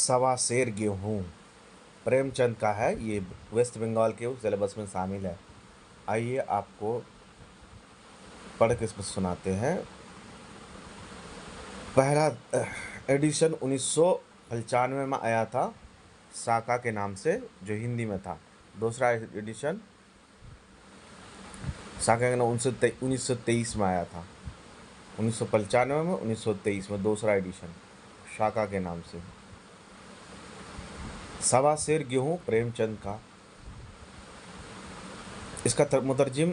सवा सेर गेहूँ प्रेमचंद का है। ये वेस्ट बंगाल के सिलेबस में शामिल है। आइए आपको पढ़ के सुनाते हैं। पहला एडिशन 1995 में आया था साका के नाम से, जो हिंदी में था। दूसरा एडिशन साका के नाम 1923 में आया था। 1995 में, 1923 में दूसरा एडिशन शाका के नाम से। सवा सेर गेहूँ प्रेमचंद का। इसका मुतरजिम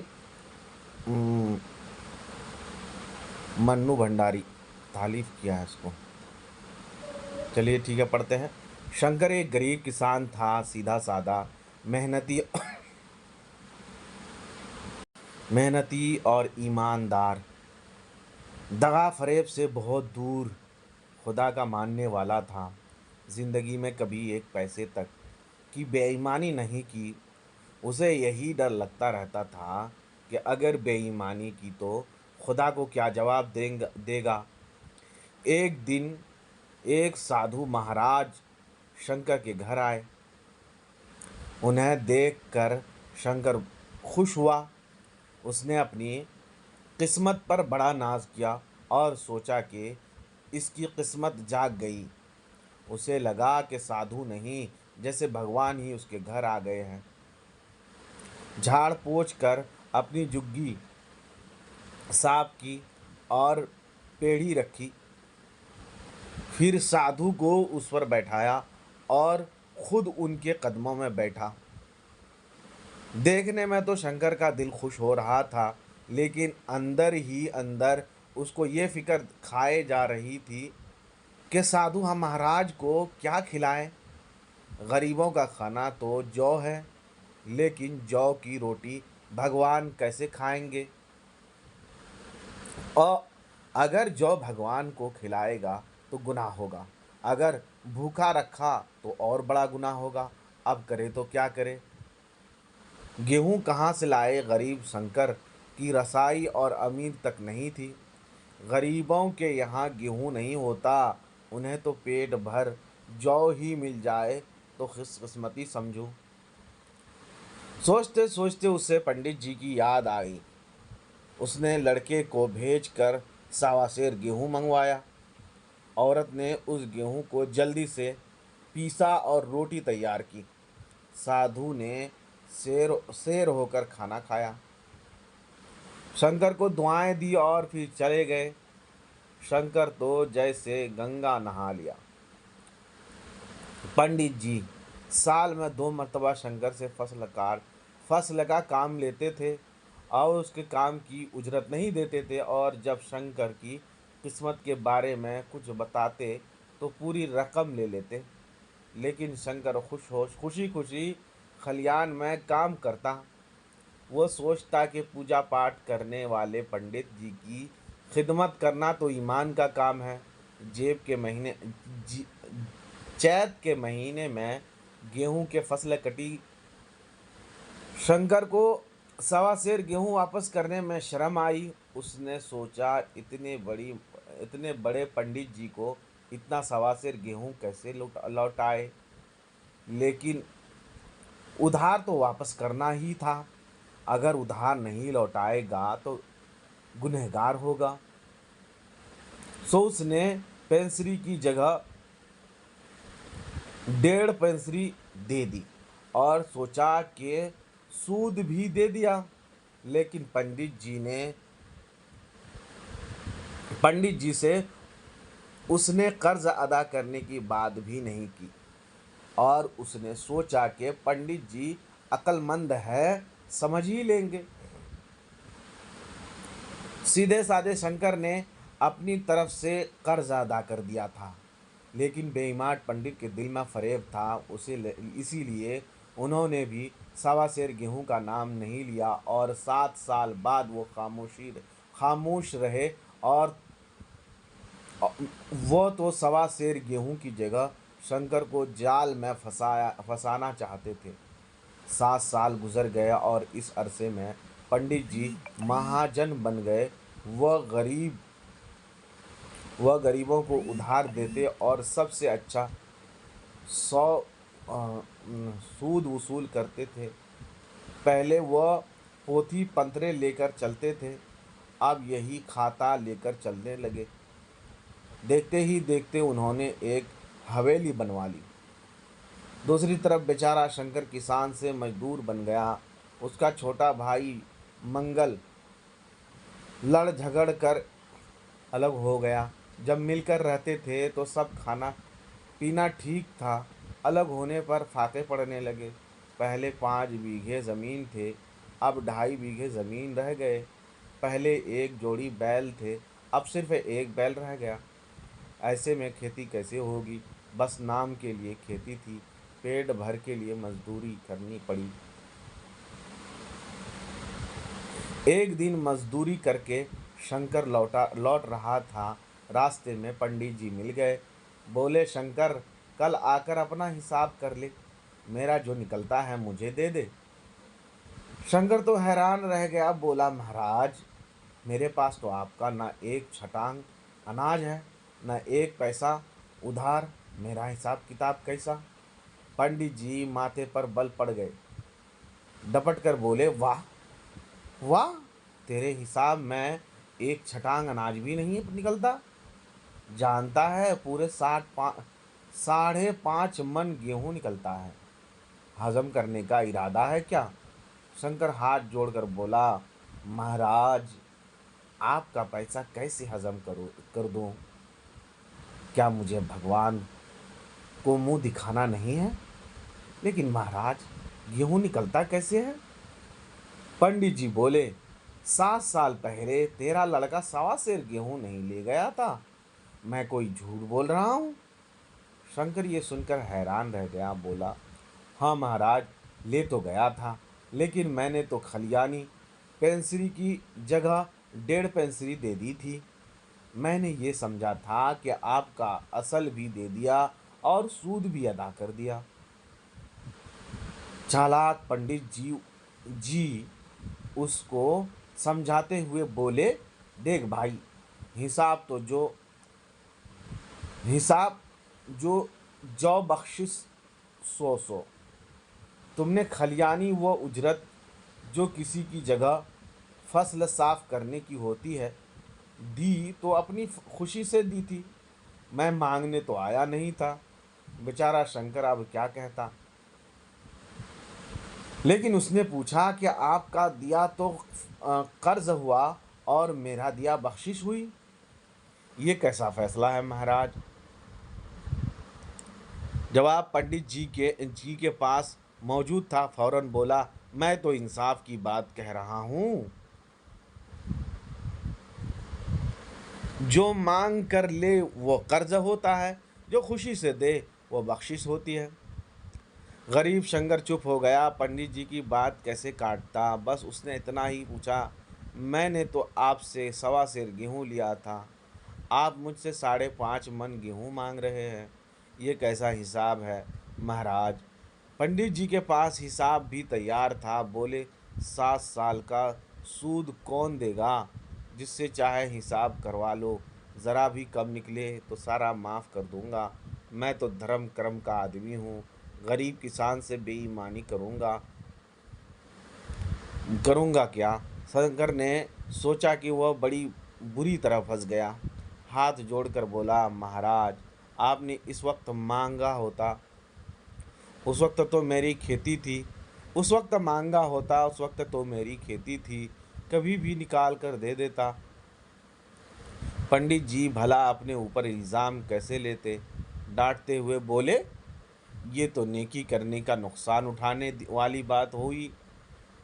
मन्नू भंडारी तालीफ किया है इसको। चलिए ठीक है, पढ़ते हैं। शंकर एक गरीब किसान था, सीधा साधा, मेहनती और ईमानदार, दगा फरेब से बहुत दूर, खुदा का मानने वाला था। जिंदगी में कभी एक पैसे तक की बेईमानी नहीं की। उसे यही डर लगता रहता था कि अगर बेईमानी की तो खुदा को क्या जवाब देगा। एक दिन एक साधु महाराज शंकर के घर आए। उन्हें देखकर शंकर खुश हुआ। उसने अपनी किस्मत पर बड़ा नाज किया और सोचा कि इसकी किस्मत जाग गई। उसे लगा कि साधु नहीं, जैसे भगवान ही उसके घर आ गए हैं। झाड़ पोंछ कर अपनी झुग्गी साफ की और पेढ़ी रखी। फिर साधु को उस पर बैठाया और खुद उनके कदमों में बैठा। देखने में तो शंकर का दिल खुश हो रहा था, लेकिन अंदर ही अंदर उसको ये फिक्र खाए जा रही थी कि साधु हम महाराज को क्या खिलाएं। गरीबों का खाना तो जौ है, लेकिन जौ की रोटी भगवान कैसे खाएंगे। और अगर जौ भगवान को खिलाएगा तो गुनाह होगा, अगर भूखा रखा तो और बड़ा गुनाह होगा। अब करे तो क्या करे। गेहूं कहाँ से लाए गरीब शंकर की रसाई और अमीर तक नहीं थी। गरीबों के यहाँ गेहूं नहीं होता, उन्हें तो पेट भर जौ ही मिल जाए तो खुशकिस्मती समझो। सोचते सोचते उसे पंडित जी की याद आई। उसने लड़के को भेजकर सवा सेर गेहूं मंगवाया। औरत ने उस गेहूं को जल्दी से पीसा और रोटी तैयार की। साधु ने शेर शेर होकर खाना खाया, शंकर को दुआएं दी और फिर चले गए। शंकर तो जैसे गंगा नहा लिया। पंडित जी साल में 2 मरतबा शंकर से फसल का काम लेते थे और उसके काम की उजरत नहीं देते थे, और जब शंकर की किस्मत के बारे में कुछ बताते तो पूरी रकम ले लेते। लेकिन शंकर खुशी खुशी खलियान में काम करता। वो सोचता कि पूजा पाठ करने वाले पंडित जी की खिदमत करना तो ईमान का काम है। जेब के महीने जी- चैत के महीने में गेहूं के फसल कटी। शंकर को सवा सेर गेहूं वापस करने में शर्म आई। उसने सोचा इतने बड़े पंडित जी को इतना सवा सेर गेहूं कैसे लौटाए। लेकिन उधार तो वापस करना ही था। अगर उधार नहीं लौटाएगा तो गुनहगार होगा। सो उसने पेंसरी की जगह 1.5 पेंसरी दे दी और सोचा कि सूद भी दे दिया। लेकिन पंडित जी से उसने कर्ज अदा करने की बात भी नहीं की, और उसने सोचा कि पंडित जी अक्लमंद है, समझ ही लेंगे। सीधे साधे शंकर ने अपनी तरफ से कर्ज अदा कर दिया था, लेकिन बेईमान पंडित के दिल में फरेब था। इसीलिए उन्होंने भी सवा सेर गेहूं का नाम नहीं लिया और 7 साल बाद वो खामोश रहे। और वो तो सवा सेर गेहूं की जगह शंकर को जाल में फंसाना चाहते थे। 7 साल गुजर गए और इस अरसे में पंडित जी महाजन बन गए। वह गरीबों को उधार देते और सबसे अच्छा सौ सूद वसूल करते थे। पहले वह पोथी पंतरे लेकर चलते थे, अब यही खाता लेकर चलने लगे। देखते ही देखते उन्होंने एक हवेली बनवा ली। दूसरी तरफ बेचारा शंकर किसान से मजदूर बन गया। उसका छोटा भाई मंगल लड़ झगड़ कर अलग हो गया। जब मिलकर रहते थे तो सब खाना पीना ठीक था, अलग होने पर फाके पड़ने लगे। पहले 5 बीघे ज़मीन थे, अब 2.5 बीघे ज़मीन रह गए। पहले एक जोड़ी बैल थे, अब सिर्फ एक बैल रह गया। ऐसे में खेती कैसे होगी? बस नाम के लिए खेती थी, पेट भर के लिए मजदूरी करनी पड़ी। एक दिन मजदूरी करके शंकर लौट रहा था। रास्ते में पंडित जी मिल गए। बोले, शंकर, कल आकर अपना हिसाब कर ले, मेरा जो निकलता है मुझे दे दे। शंकर तो हैरान रह गया। बोला, महाराज, मेरे पास तो आपका ना एक छटांग अनाज है, न एक पैसा उधार, मेरा हिसाब किताब कैसा? पंडित जी माथे पर बल पड़ गए। डपट कर बोले, वाह वाह, तेरे हिसाब में एक छटांग अनाज भी नहीं निकलता। जानता है पूरे 5.5 मन गेहूं निकलता है। हजम करने का इरादा है क्या? शंकर हाथ जोड़कर बोला, महाराज, आपका पैसा कैसे हजम कर दूं? क्या मुझे भगवान को मुंह दिखाना नहीं है? लेकिन महाराज, गेहूं निकलता कैसे है? पंडित जी बोले, 7 साल पहले तेरा लड़का 1.25 सेर गेहूं नहीं ले गया था। मैं कोई झूठ बोल रहा हूँ? शंकर ये सुनकर हैरान रह गया। बोला, हाँ महाराज, ले तो गया था, लेकिन मैंने तो खलियानी पेंसरी की जगह 1.5 पेंसरी दे दी थी। मैंने ये समझा था कि आपका असल भी दे दिया और सूद भी अदा कर दिया। चालाक पंडित जी उसको समझाते हुए बोले, देख भाई, हिसाब तो जो हिसाब जो जौ बख्शिश 100 तुमने खलियानी वो उजरत जो किसी की जगह फसल साफ करने की होती है दी तो अपनी खुशी से दी थी, मैं मांगने तो आया नहीं था। बेचारा शंकर अब क्या कहता, लेकिन उसने पूछा कि आपका दिया तो कर्ज हुआ और मेरा दिया बख्शिश हुई, ये कैसा फैसला है महाराज? जवाब पंडित जी के पास मौजूद था। फौरन बोला, मैं तो इंसाफ की बात कह रहा हूँ। जो मांग कर ले वो कर्ज होता है, जो खुशी से दे वो बख्शिश होती है। गरीब शंकर चुप हो गया। पंडित जी की बात कैसे काटता? बस उसने इतना ही पूछा, मैंने तो आपसे 1.25 सेर गेहूँ लिया था, आप मुझसे 5.5 मन गेहूँ मांग रहे हैं, ये कैसा हिसाब है महाराज? पंडित जी के पास हिसाब भी तैयार था। बोले, 7 साल का सूद कौन देगा? जिससे चाहे हिसाब करवा लो, ज़रा भी कम निकले तो सारा माफ़ कर दूंगा। मैं तो धर्म कर्म का आदमी हूँ, गरीब किसान से बेईमानी करूँगा क्या? शंकर ने सोचा कि वह बड़ी बुरी तरह फंस गया। हाथ जोड़कर बोला, महाराज, आपने इस वक्त मांगा होता, उस वक्त तो मेरी खेती थी, उस वक्त तो मेरी खेती थी, कभी भी निकाल कर दे देता। पंडित जी भला अपने ऊपर इल्ज़ाम कैसे लेते? डांटते हुए बोले, ये तो नेकी करने का नुकसान उठाने वाली बात हुई।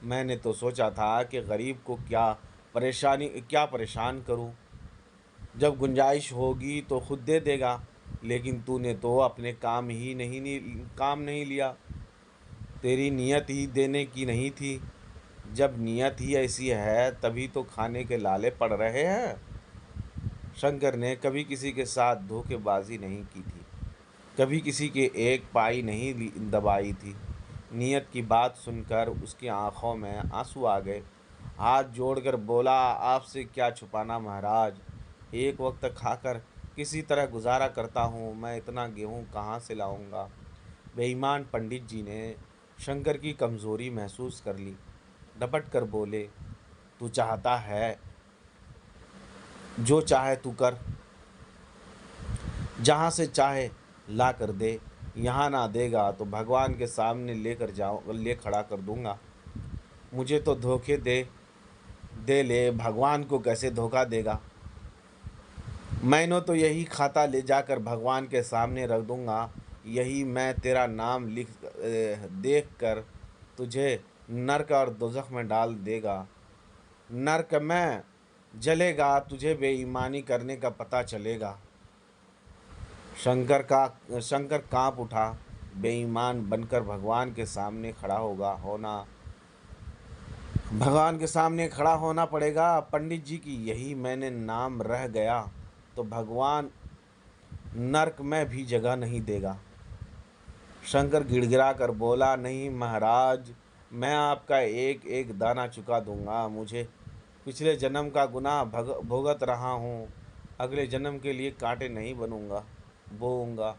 मैंने तो सोचा था कि गरीब को क्या परेशान करूं, जब गुंजाइश होगी तो खुद दे देगा, लेकिन तूने तो अपने काम नहीं लिया। तेरी नीयत ही देने की नहीं थी। जब नीयत ही ऐसी है तभी तो खाने के लाले पड़ रहे हैं। शंकर ने कभी किसी के साथ धोखेबाजी नहीं की थी, कभी किसी के एक पाई नहीं दबाई थी। नियत की बात सुनकर उसकी आंखों में आंसू आ गए। हाथ जोड़कर बोला, आपसे क्या छुपाना महाराज, एक वक्त खाकर किसी तरह गुजारा करता हूँ, मैं इतना गेहूँ कहाँ से लाऊंगा? बेईमान पंडित जी ने शंकर की कमजोरी महसूस कर ली। डपट कर बोले, तू चाहता है, जो चाहे तू कर, जहाँ से चाहे ला कर दे। यहाँ ना देगा तो भगवान के सामने ले खड़ा कर दूंगा। मुझे तो धोखे दे दे ले, भगवान को कैसे धोखा देगा। मैंने तो यही खाता ले जाकर भगवान के सामने रख दूंगा। यही मैं तेरा नाम देख कर तुझे नरक और दोजख में डाल देगा। नरक में जलेगा, तुझे बेईमानी करने का पता चलेगा। शंकर कांप उठा। बेईमान बनकर भगवान के सामने खड़ा होना पड़ेगा पंडित जी की। यही मैंने नाम रह गया तो भगवान नरक में भी जगह नहीं देगा। शंकर गिड़गिड़ा कर बोला, नहीं महाराज, मैं आपका एक एक दाना चुका दूंगा। मुझे पिछले जन्म का गुनाह भुगत रहा हूँ। अगले जन्म के लिए कांटे नहीं बोऊंगा।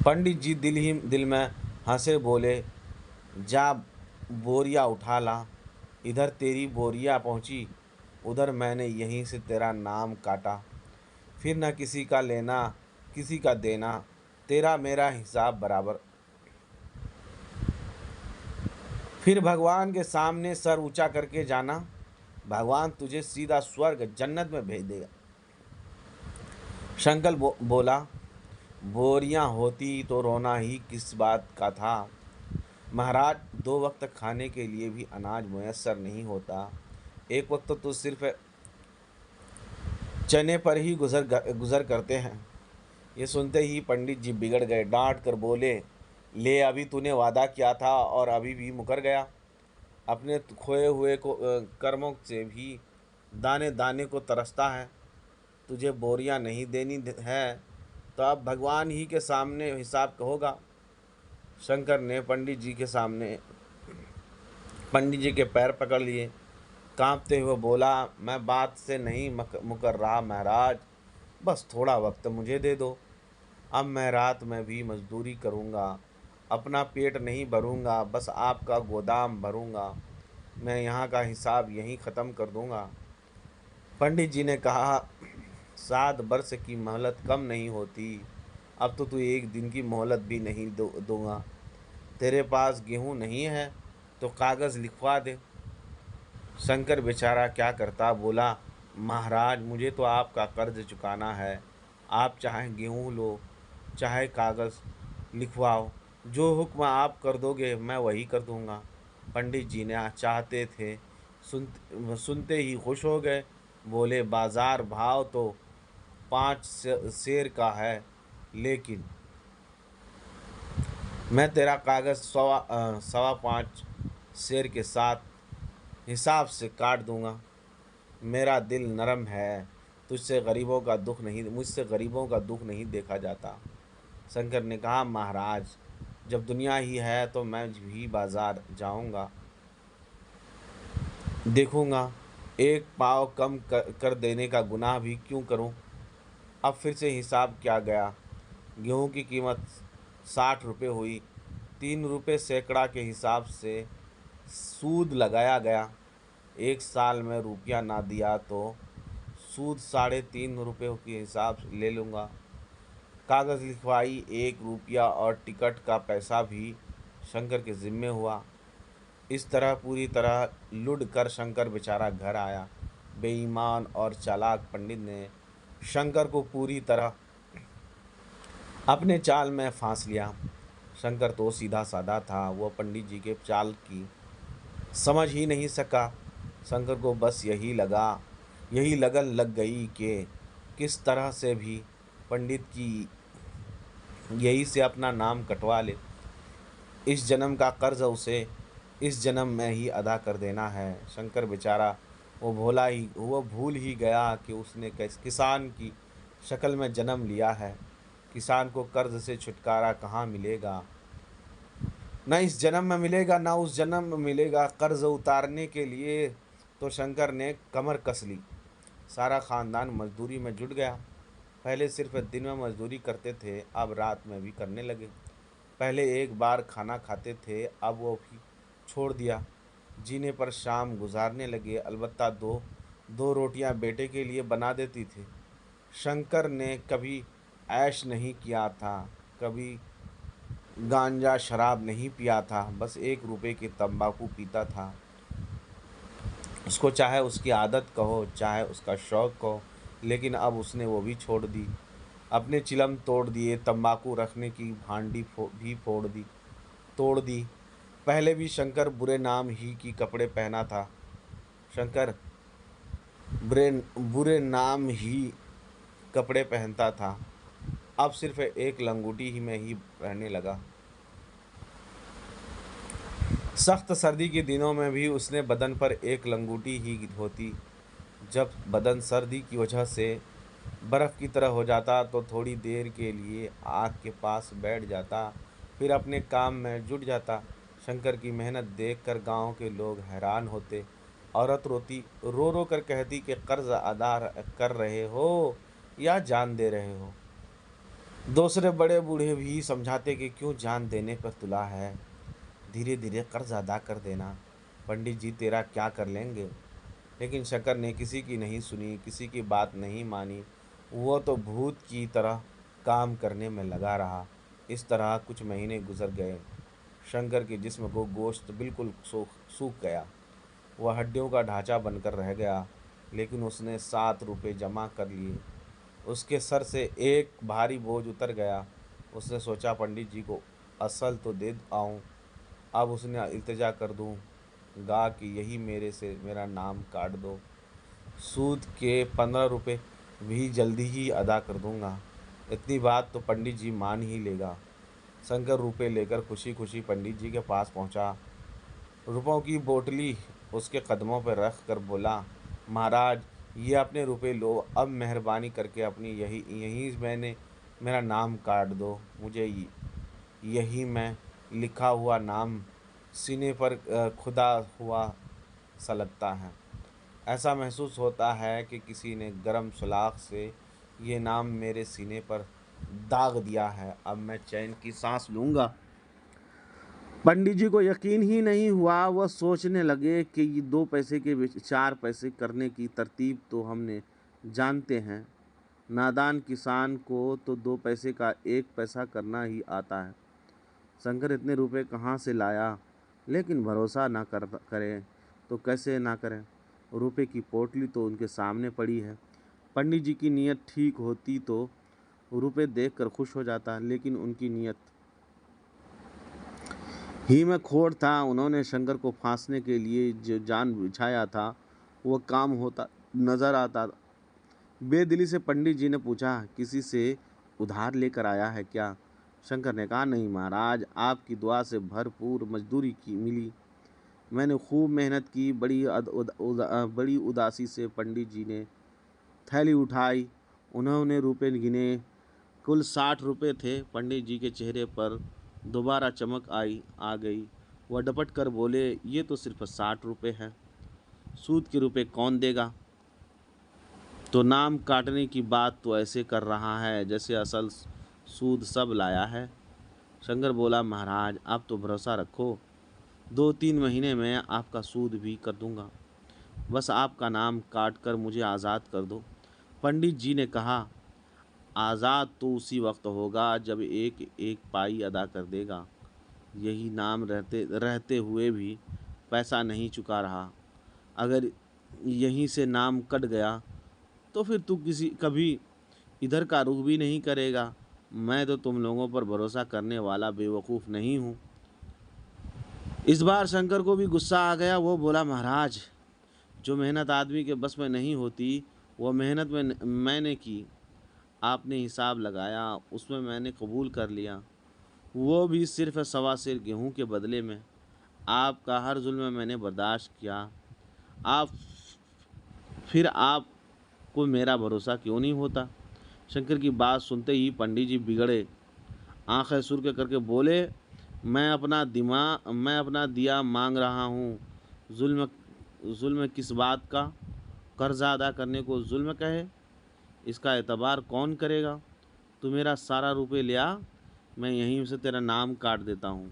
पंडित जी दिल में हंसे, बोले, जा बोरिया उठा ला। इधर तेरी बोरिया पहुंची, उधर मैंने यहीं से तेरा नाम काटा। फिर न किसी का लेना किसी का देना, तेरा मेरा हिसाब बराबर। फिर भगवान के सामने सर ऊंचा करके जाना। भगवान तुझे सीधा स्वर्ग जन्नत में भेज देगा। शंकर बोला, बोरियां होती तो रोना ही किस बात का था। महाराज, 2 वक्त खाने के लिए भी अनाज मुयस्सर नहीं होता। एक वक्त तो सिर्फ चने पर ही गुजर करते हैं। ये सुनते ही पंडित जी बिगड़ गए। डांट कर बोले, ले, अभी तूने वादा किया था और अभी भी मुकर गया। अपने खोए हुए कर्मों से भी दाने दाने को तरसता है। तुझे बोरियां नहीं देनी है तो अब भगवान ही के सामने हिसाब होगा। शंकर ने पंडित जी के पैर पकड़ लिए। कांपते हुए बोला, मैं बात से नहीं मुकर रहा महाराज, बस थोड़ा वक्त मुझे दे दो। अब मैं रात में भी मजदूरी करूँगा, अपना पेट नहीं भरूँगा, बस आपका गोदाम भरूँगा। मैं यहाँ का हिसाब यहीं ख़त्म कर दूँगा। पंडित जी ने कहा, 7 वर्ष की मोहलत कम नहीं होती। अब तो तू 1 दिन की मोहलत भी नहीं दूँगा। तेरे पास गेहूँ नहीं है तो कागज़ लिखवा दे। शंकर बेचारा क्या करता। बोला, महाराज, मुझे तो आपका कर्ज चुकाना है। आप चाहे गेहूँ लो, चाहे कागज़ लिखवाओ, जो हुक्म आप कर दोगे मैं वही कर दूंगा। पंडित जी ने चाहते थे सुनते ही खुश हो गए। बोले, बाजार भाव तो 5 सेर का है, लेकिन मैं तेरा कागज़ 5.25 सेर के साथ हिसाब से काट दूंगा। मेरा दिल नरम है, मुझसे गरीबों का दुख नहीं देखा जाता। शंकर ने कहा, महाराज, जब दुनिया ही है तो मैं भी बाजार जाऊंगा, देखूंगा। 1 पाव कम कर देने का गुनाह भी क्यों करूं। अब फिर से हिसाब किया गया। गेहूं की कीमत 60 रुपये हुई। 3 रुपये सैकड़ा के हिसाब से सूद लगाया गया। 1 साल में रुपया ना दिया तो सूद 3.5 रुपये के हिसाब से ले लूँगा। कागज़ लिखवाई। 1 रुपया और टिकट का पैसा भी शंकर के ज़िम्मे हुआ। इस तरह पूरी तरह लुढ़ कर शंकर बेचारा घर आया। बेईमान और चालाक पंडित ने शंकर को पूरी तरह अपने चाल में फांस लिया। शंकर तो सीधा साधा था, वह पंडित जी के चाल की समझ ही नहीं सका। शंकर को बस यही लगन लग गई कि किस तरह से भी पंडित की यही से अपना नाम कटवा ले। इस जन्म का कर्ज उसे इस जन्म में ही अदा कर देना है। शंकर बेचारा वो भूल ही गया कि उसने किसान की शक्ल में जन्म लिया है। किसान को कर्ज से छुटकारा कहाँ मिलेगा, न इस जन्म में मिलेगा न उस जन्म में मिलेगा। कर्ज उतारने के लिए तो शंकर ने कमर कस ली। सारा ख़ानदान मजदूरी में जुट गया। पहले सिर्फ दिन में मजदूरी करते थे, अब रात में भी करने लगे। पहले एक बार खाना खाते थे, अब वो भी छोड़ दिया। जीने पर शाम गुजारने लगे, अलबत्ता दो दो रोटियां बेटे के लिए बना देती थी। शंकर ने कभी ऐश नहीं किया था, कभी गांजा शराब नहीं पिया था, बस 1 रुपए की तंबाकू पीता था। उसको चाहे उसकी आदत कहो, चाहे उसका शौक कहो, लेकिन अब उसने वो भी छोड़ दी। अपने चिलम तोड़ दिए, तंबाकू रखने की भांडी भी फोड़ दी तोड़ दी। पहले भी शंकर बुरे नाम ही की कपड़े पहना था। शंकर बुरे बुरे नाम ही कपड़े पहनता था, अब सिर्फ एक लंगोटी ही में ही रहने लगा। सख्त सर्दी के दिनों में भी उसने बदन पर एक लंगोटी ही धोती। जब बदन सर्दी की वजह से बर्फ़ की तरह हो जाता तो थोड़ी देर के लिए आग के पास बैठ जाता, फिर अपने काम में जुट जाता। शंकर की मेहनत देखकर गांव के लोग हैरान होते। औरत रोती रो रो कर कहती कि कर्ज अदा कर रहे हो या जान दे रहे हो। दूसरे बड़े बूढ़े भी समझाते कि क्यों जान देने पर तुला है, धीरे धीरे कर्ज अदा कर देना, पंडित जी तेरा क्या कर लेंगे। लेकिन शंकर ने किसी की नहीं सुनी, किसी की बात नहीं मानी। वो तो भूत की तरह काम करने में लगा रहा। इस तरह कुछ महीने गुजर गए। शंकर के जिस्म को गोश्त बिल्कुल सूख गया। वह हड्डियों का ढांचा बनकर रह गया। लेकिन उसने 7 रुपये जमा कर लिए। उसके सर से एक भारी बोझ उतर गया। उसने सोचा पंडित जी को असल तो दे आऊं, अब उसने इल्तिजा कर दूं गा कि यही मेरे से मेरा नाम काट दो। सूद के 15 रुपये भी जल्दी ही अदा कर दूंगा। इतनी बात तो पंडित जी मान ही लेगा। शंकर रुपए लेकर खुशी खुशी पंडित जी के पास पहुंचा। रुपयों की बोतली उसके कदमों पर रख कर बोला, महाराज ये अपने रुपए लो, अब मेहरबानी करके अपनी यही यहीं मैंने मेरा नाम काट दो। मुझे यही मैं लिखा हुआ नाम सीने पर खुदा हुआ सा लगता है। ऐसा महसूस होता है कि किसी ने गरम सुलाख से ये नाम मेरे सीने पर दाग दिया है। अब मैं चैन की सांस लूँगा। पंडित जी को यकीन ही नहीं हुआ। वह सोचने लगे कि ये 2 पैसे के 4 पैसे करने की तरतीब तो हमने जानते हैं। नादान किसान को तो 2 पैसे का 1 पैसा करना ही आता है। शंकर इतने रुपए कहाँ से लाया? लेकिन भरोसा ना करें तो कैसे ना करें। रुपए की पोटली तो उनके सामने पड़ी है। पंडित जी की नीयत ठीक होती तो रुपए देखकर खुश हो जाता, लेकिन उनकी नीयत ही में खोट था। उन्होंने शंकर को फांसने के लिए जो जान बिछाया था वो काम होता नजर आता। बेदिली से पंडित जी ने पूछा, किसी से उधार लेकर आया है क्या? शंकर ने कहा, नहीं महाराज, आपकी दुआ से भरपूर मजदूरी की मिली। मैंने खूब मेहनत की। बड़ी उदासी से पंडित जी ने थैली उठाई। उन्होंने रुपए गिने। कुल 60 रुपये थे। पंडित जी के चेहरे पर दोबारा चमक आ गई। वह डपट कर बोले, ये तो सिर्फ 60 रुपये हैं, सूद के रुपए कौन देगा? तो नाम काटने की बात तो ऐसे कर रहा है जैसे असल सूद सब लाया है। शंकर बोला, महाराज आप तो भरोसा रखो, 2-3 महीने में आपका सूद भी कर दूंगा। बस आपका नाम काट कर मुझे आज़ाद कर दो। पंडित जी ने कहा, आज़ाद तो उसी वक्त होगा जब एक एक पाई अदा कर देगा। यही नाम रहते रहते हुए भी पैसा नहीं चुका रहा। अगर यहीं से नाम कट गया तो फिर तू कभी इधर का रुख भी नहीं करेगा। मैं तो तुम लोगों पर भरोसा करने वाला बेवकूफ़ नहीं हूँ। इस बार शंकर को भी गुस्सा आ गया। वो बोला, महाराज जो मेहनत आदमी के बस में नहीं होती वो मेहनत में मैंने की। आपने हिसाब लगाया, उसमें मैंने कबूल कर लिया, वो भी सिर्फ 1.25 सेर गेहूँ के बदले में। आपका हर जुल्म मैंने बर्दाश्त किया। आप फिर आपको मेरा भरोसा क्यों नहीं होता? शंकर की बात सुनते ही पंडित जी बिगड़े। आंखें सुर्ख करके बोले, मैं अपना दिया मांग रहा हूँ। जुल्म जुल्म किस बात का? कर्जा अदा करने को जुल्म कहे? इसका एतबार कौन करेगा? तू मेरा सारा रुपये ले आ, मैं यहीं से तेरा नाम काट देता हूँ।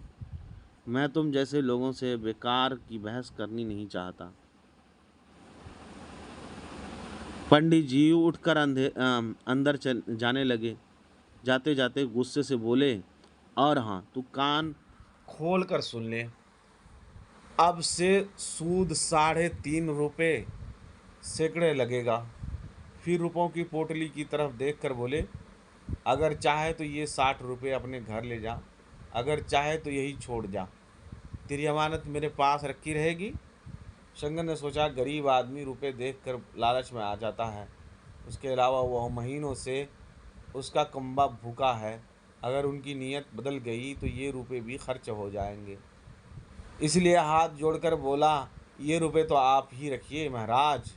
मैं तुम जैसे लोगों से बेकार की बहस करनी नहीं चाहता। पंडित जी उठकर अंदर जाने लगे। जाते जाते गुस्से से बोले, और हाँ, तू कान खोल कर सुन ले। अब से सूद 3.5 रुपये सैकड़े लगेगा। फिर रुपयों की पोटली की तरफ देखकर बोले, अगर चाहे तो ये 60 रुपये अपने घर ले जा, अगर चाहे तो यही छोड़ जा। तेरी अमानत मेरे पास रखी रहेगी। शंकर ने सोचा, गरीब आदमी रुपए देखकर लालच में आ जाता है। उसके अलावा वह महीनों से उसका कम्बा भूखा है। अगर उनकी नीयत बदल गई तो ये रुपए भी खर्च हो जाएंगे। इसलिए हाथ जोड़कर बोला, ये रुपए तो आप ही रखिए महाराज।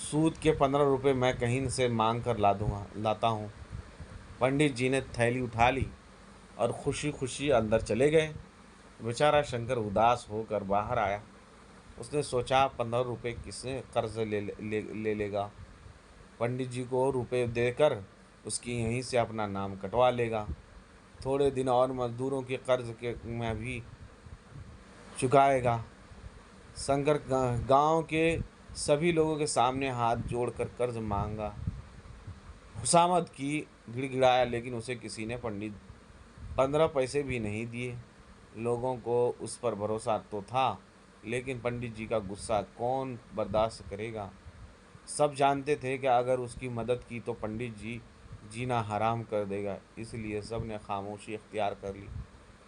सूद के 15 रुपये मैं कहीं से मांग कर लाता हूँ। पंडित जी ने थैली उठा ली और खुशी खुशी अंदर चले गए। बेचारा शंकर उदास होकर बाहर आया। उसने सोचा, 15 रुपये किसने कर्ज ले लेगा। पंडित जी को रुपए देकर उसकी यहीं से अपना नाम कटवा लेगा। थोड़े दिन और मजदूरों के कर्ज के में भी चुकाएगा। शंकर गांव के सभी लोगों के सामने हाथ जोड़कर कर्ज मांगा। खुशामद की, गिड़गिड़ाया, लेकिन उसे किसी ने 15 पैसे भी नहीं दिए। लोगों को उस पर भरोसा तो था, लेकिन पंडित जी का गुस्सा कौन बर्दाश्त करेगा। सब जानते थे कि अगर उसकी मदद की तो पंडित जी जीना हराम कर देगा। इसलिए सब ने खामोशी इख्तियार कर ली।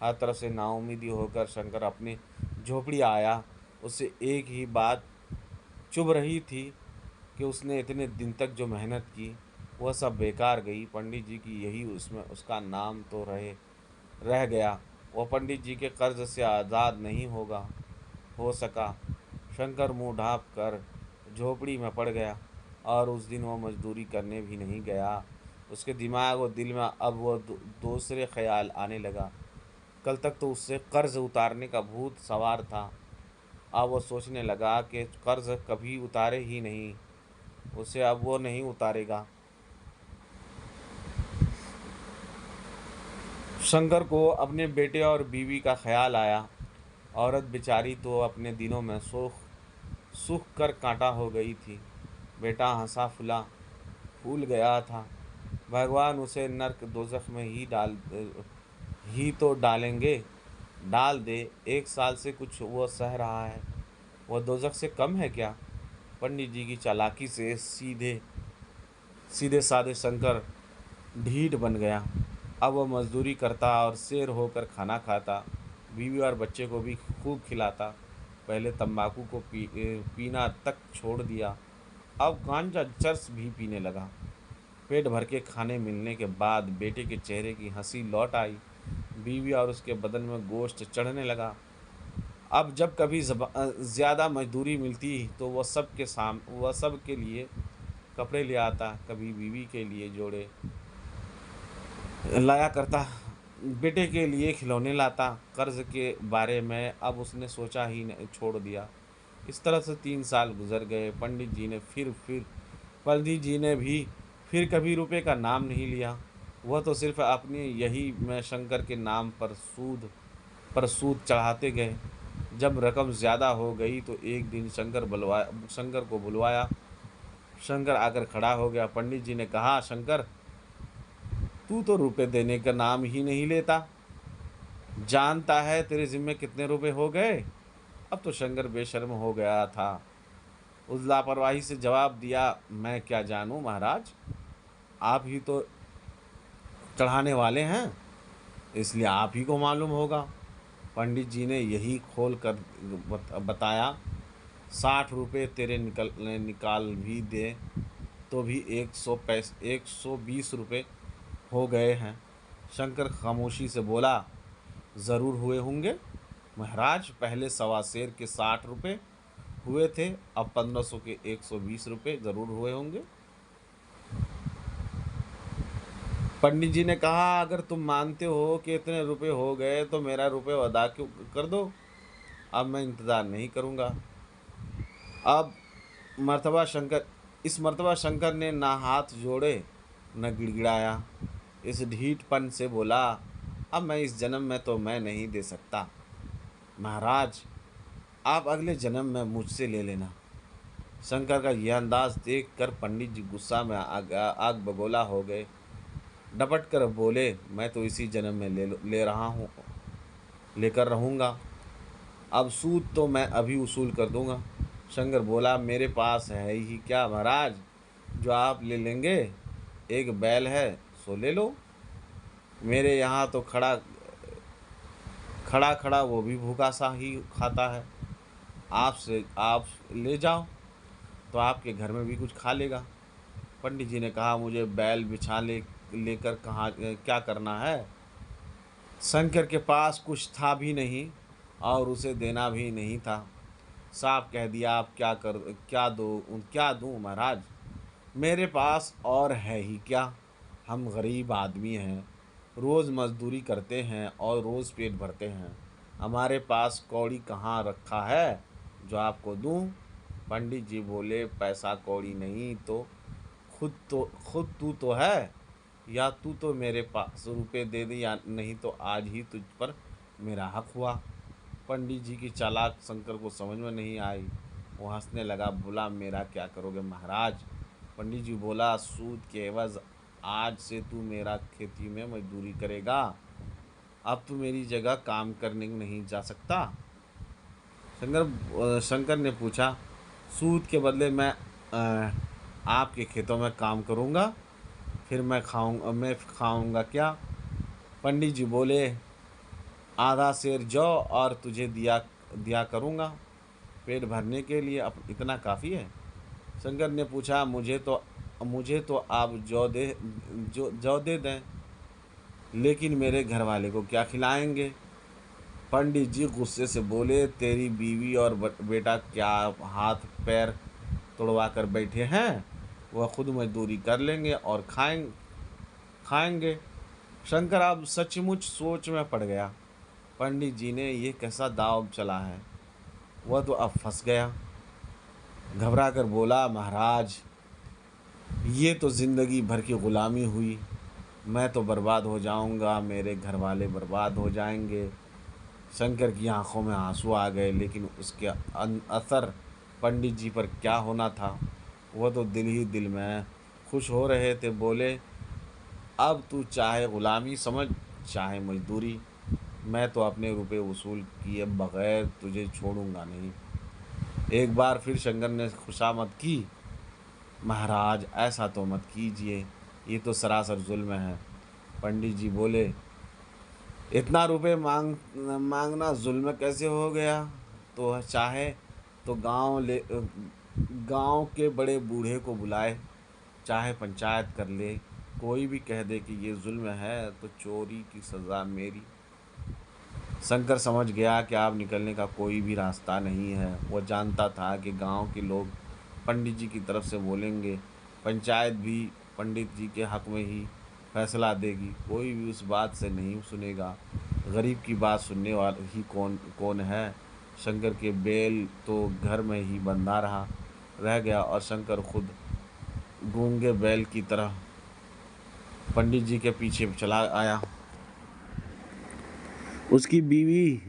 हर तरफ से नाउमीदी होकर शंकर अपनी झोपड़ी आया। उससे एक ही बात चुभ रही थी कि उसने इतने दिन तक जो मेहनत की वह सब बेकार गई। पंडित जी की यही उसमें उसका नाम तो रह गया। वह पंडित जी के कर्ज से आज़ाद नहीं हो सका। शंकर मुंह ढाँप कर झोपड़ी में पड़ गया और उस दिन वो मजदूरी करने भी नहीं गया। उसके दिमाग और दिल में अब वो दूसरे ख्याल आने लगा। कल तक तो उससे कर्ज उतारने का भूत सवार था। अब वो सोचने लगा कि कर्ज कभी उतारे ही नहीं, उसे अब वो नहीं उतारेगा। शंकर को अपने बेटे और बीवी का ख्याल आया। औरत बेचारी तो अपने दिनों में सूख कर कांटा हो गई थी। बेटा हंसा फूल गया था। भगवान उसे नर्क दोजख में ही तो डाल दे। 1 साल से कुछ वो सह रहा है, वह दोजख से कम है क्या? पंडित जी की चालाकी से सीधे साधे शंकर ढीठ बन गया। अब वह मजदूरी करता और शेर होकर खाना खाता। बीवी और बच्चे को भी खूब खिलाता। पहले तंबाकू को पीना तक छोड़ दिया, अब गांजा चरस भी पीने लगा। पेट भर के खाने मिलने के बाद बेटे के चेहरे की हंसी लौट आई। बीवी और उसके बदन में गोश्त चढ़ने लगा। अब जब कभी ज़्यादा मजदूरी मिलती तो वह सब के लिए कपड़े ले आता, कभी बीवी के लिए जोड़े लाया करता, बेटे के लिए खिलौने लाता। कर्ज के बारे में अब उसने सोचा ही छोड़ दिया। इस तरह से 3 साल गुजर गए। पंडित जी ने भी फिर कभी रुपए का नाम नहीं लिया। वह तो सिर्फ अपनी यही में शंकर के नाम पर सूद चढ़ाते गए। जब रकम ज़्यादा हो गई तो एक दिन शंकर को बुलवाया। शंकर आकर खड़ा हो गया। पंडित जी ने कहा, शंकर, तू तो रुपए देने का नाम ही नहीं लेता। जानता है तेरे जिम्मे कितने रुपए हो गए? अब तो शंकर बेशर्म हो गया था। उस लापरवाही से जवाब दिया, मैं क्या जानूं महाराज, आप ही तो चढ़ाने वाले हैं, इसलिए आप ही को मालूम होगा। पंडित जी ने यही खोल कर बताया, 60 रुपये तेरे निकाल भी दे तो भी 120 रुपये हो गए हैं। शंकर खामोशी से बोला, ज़रूर हुए होंगे महाराज। पहले सवा शेर के 60 रुपये हुए थे, अब 1500 के 120 रुपये ज़रूर हुए होंगे। पंडित जी ने कहा, अगर तुम मानते हो कि इतने रुपए हो गए तो मेरा रुपये अदा क्यों कर दो। अब मैं इंतज़ार नहीं करूँगा। अब मर्तबा शंकर इस मर्तबा शंकर ने ना हाथ जोड़े न गिड़गिड़ाया। इस ढीठपन से बोला, अब मैं इस जन्म में तो मैं नहीं दे सकता महाराज, आप अगले जन्म में मुझसे ले लेना। शंकर का यह अंदाज देख कर पंडित जी गुस्सा में आग आग बगोला हो गए। डपट कर बोले, मैं तो इसी जन्म में ले रहा हूँ, लेकर रहूँगा। अब सूद तो मैं अभी वसूल कर दूंगा। शंकर बोला, मेरे पास है ही क्या महाराज जो आप ले लेंगे। एक बैल है सो ले लो। मेरे यहाँ तो खड़ा खड़ा खड़ा वो भी भूखा सा ही खाता है। आप ले जाओ तो आपके घर में भी कुछ खा लेगा। पंडित जी ने कहा, मुझे बैल बिछा लेकर कहाँ क्या करना है। शंकर के पास कुछ था भी नहीं और उसे देना भी नहीं था। साफ कह दिया, आप क्या दूँ महाराज, मेरे पास और है ही क्या। हम गरीब आदमी हैं, रोज़ मजदूरी करते हैं और रोज़ पेट भरते हैं। हमारे पास कौड़ी कहाँ रखा है जो आपको दूँ। पंडित जी बोले, पैसा कौड़ी नहीं तो खुद तू तो है, या तू तो मेरे पास रुपए दे दे, या नहीं तो आज ही तुझ पर मेरा हक हुआ। पंडित जी की चालाक शंकर को समझ में नहीं आई। वो हंसने लगा, बोला, मेरा क्या करोगे महाराज। पंडित जी बोला, सूद के एवज आज से तू मेरा खेती में मजदूरी करेगा। अब तू मेरी जगह काम करने नहीं जा सकता। शंकर ने पूछा, सूद के बदले आपके खेतों में काम करूँगा, फिर मैं खाऊंगा क्या। पंडित जी बोले, आधा सेर जौ और तुझे दिया दिया करूँगा, पेट भरने के लिए अब इतना काफ़ी है। शंकर ने पूछा, मुझे तो आप जौ दे दें, लेकिन मेरे घर वाले को क्या खिलाएंगे। पंडित जी गुस्से से बोले, तेरी बीवी और बेटा क्या हाथ पैर तोड़वा कर बैठे हैं। वह खुद मजदूरी कर लेंगे और खाएंगे। शंकर अब सचमुच सोच में पड़ गया। पंडित जी ने ये कैसा दांव चला है। वह तो अब फंस गया। घबरा कर बोला, महाराज, ये तो ज़िंदगी भर की ग़ुलामी हुई। मैं तो बर्बाद हो जाऊंगा, मेरे घर वाले बर्बाद हो जाएंगे। शंकर की आंखों में आंसू आ गए, लेकिन उसके असर पंडित जी पर क्या होना था। वह तो दिल ही दिल में खुश हो रहे थे। बोले, अब तू चाहे ग़ुलामी समझ चाहे मजदूरी, मैं तो अपने रुपए वसूल किए बगैर तुझे छोड़ूंगा नहीं। एक बार फिर शंकर ने खुशामद की, महाराज ऐसा तो मत कीजिए, ये तो सरासर जुल्म है। पंडित जी बोले, इतना रुपए मांगना जुल्म कैसे हो गया। तो चाहे तो गांव के बड़े बूढ़े को बुलाए, चाहे पंचायत कर ले, कोई भी कह दे कि ये जुल्म है तो चोरी की सज़ा मेरी। शंकर समझ गया कि अब निकलने का कोई भी रास्ता नहीं है। वह जानता था कि गांव के लोग पंडित जी की तरफ से बोलेंगे, पंचायत भी पंडित जी के हक में ही फैसला देगी, कोई भी उस बात से नहीं सुनेगा। गरीब की बात सुनने वाला ही कौन कौन है। शंकर के बैल तो घर में ही बंधा रह गया और शंकर खुद गूंगे बैल की तरह पंडित जी के पीछे चला आया। उसकी बीवी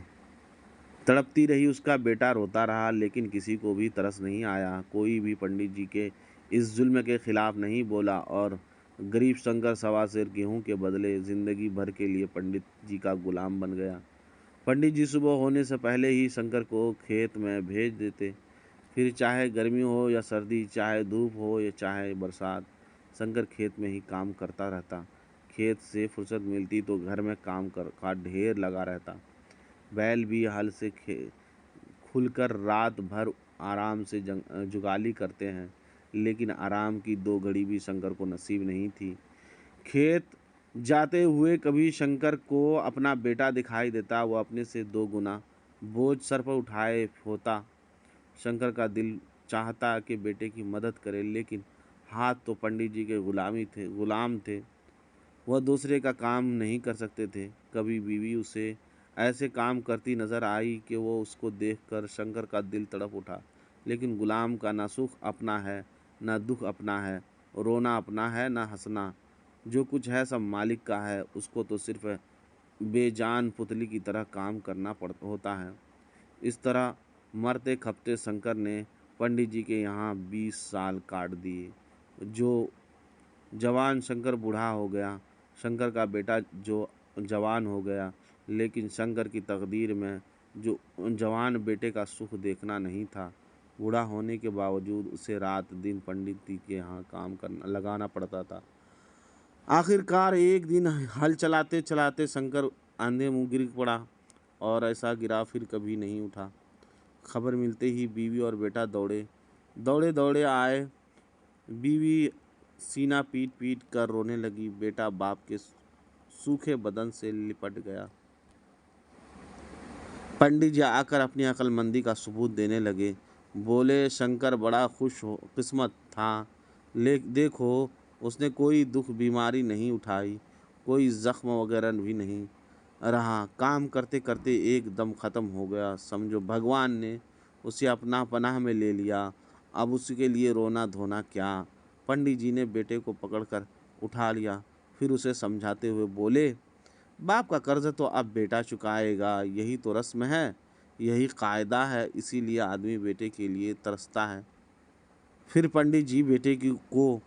तड़पती रही, उसका बेटा रोता रहा, लेकिन किसी को भी तरस नहीं आया। कोई भी पंडित जी के इस जुल्म के खिलाफ नहीं बोला और गरीब शंकर सवा सेर गेहूं के बदले जिंदगी भर के लिए पंडित जी का गुलाम बन गया। पंडित जी सुबह होने से पहले ही शंकर को खेत में भेज देते। फिर चाहे गर्मी हो या सर्दी, चाहे धूप हो या चाहे बरसात, शंकर खेत में ही काम करता रहता। खेत से फुर्सत मिलती तो घर में काम का ढेर लगा रहता। बैल भी हल से खुलकर रात भर आराम से जुगाली करते हैं, लेकिन आराम की दो घड़ी भी शंकर को नसीब नहीं थी। खेत जाते हुए कभी शंकर को अपना बेटा दिखाई देता, वो अपने से 2 गुना बोझ सर पर उठाए होता। शंकर का दिल चाहता कि बेटे की मदद करे, लेकिन हाथ तो पंडित जी के गुलाम थे। वह दूसरे का काम नहीं कर सकते थे। कभी बीवी उसे ऐसे काम करती नजर आई कि वो उसको देखकर शंकर का दिल तड़प उठा, लेकिन गुलाम का ना सुख अपना है न दुख अपना है, रोना अपना है न हंसना। जो कुछ है सब मालिक का है, उसको तो सिर्फ बेजान पुतली की तरह काम करना पड़ होता है। इस तरह मरते खपते शंकर ने पंडित जी के यहाँ 20 साल काट दिए। जो जवान शंकर बूढ़ा हो गया, शंकर का बेटा जो जवान हो गया, लेकिन शंकर की तकदीर में जो जवान बेटे का सुख देखना नहीं था। बूढ़ा होने के बावजूद उसे रात दिन पंडित जी के यहाँ काम करना लगाना पड़ता था। आखिरकार एक दिन हल चलाते चलाते शंकर आंधे मुंह गिर पड़ा, और ऐसा गिरा फिर कभी नहीं उठा। खबर मिलते ही बीवी और बेटा दौड़े दौड़े दौड़े आए। बीवी सीना पीट पीट कर रोने लगी। बेटा बाप के सूखे बदन से लिपट गया। पंडित जी आकर अपनी अक्लमंदी का सबूत देने लगे। बोले, शंकर बड़ा खुश हो किस्मत था। देखो, उसने कोई दुख बीमारी नहीं उठाई, कोई जख्म वगैरह भी नहीं रहा। काम करते करते एकदम ख़त्म हो गया। समझो भगवान ने उसे अपना पनाह में ले लिया। अब उसके लिए रोना धोना क्या। पंडित जी ने बेटे को पकड़कर उठा लिया, फिर उसे समझाते हुए बोले, बाप का कर्ज तो अब बेटा चुकाएगा, यही तो रस्म है, यही कायदा है, इसीलिए आदमी बेटे के लिए तरसता है। फिर पंडित जी बेटे को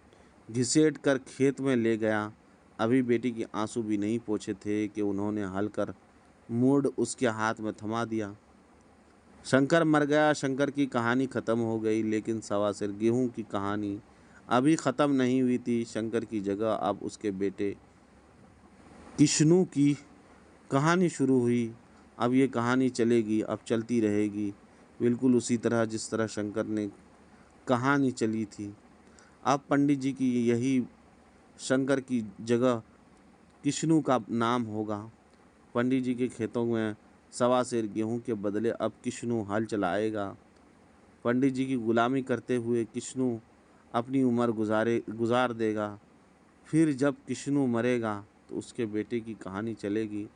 घिसेट कर खेत में ले गया। अभी बेटी के आंसू भी नहीं पोंछे थे कि उन्होंने हल कर मूड उसके हाथ में थमा दिया। शंकर मर गया। शंकर की कहानी ख़त्म हो गई, लेकिन सवा सिर गेहूं की कहानी अभी ख़त्म नहीं हुई थी। शंकर की जगह अब उसके बेटे किश्नू की कहानी शुरू हुई। अब ये कहानी चलेगी, अब चलती रहेगी, बिल्कुल उसी तरह जिस तरह शंकर ने कहानी चली थी। अब पंडित जी की यही शंकर की जगह किश्नू का नाम होगा। पंडित जी के खेतों में सवा सेर गेहूं के बदले अब किश्नू हल चलाएगा। पंडित जी की गुलामी करते हुए किश्नू अपनी उम्र गुजार देगा। फिर जब किश्नू मरेगा तो उसके बेटे की कहानी चलेगी।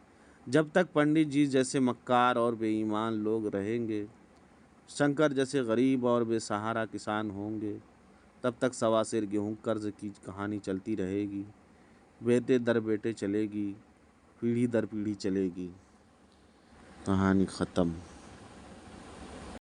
जब तक पंडित जी जैसे मक्कार और बेईमान लोग रहेंगे, शंकर जैसे गरीब और बेसहारा किसान होंगे, तब तक सवा सेर गेहूं कर्ज की कहानी चलती रहेगी। बेटे दर बेटे चलेगी, पीढ़ी दर पीढ़ी चलेगी। कहानी ख़त्म।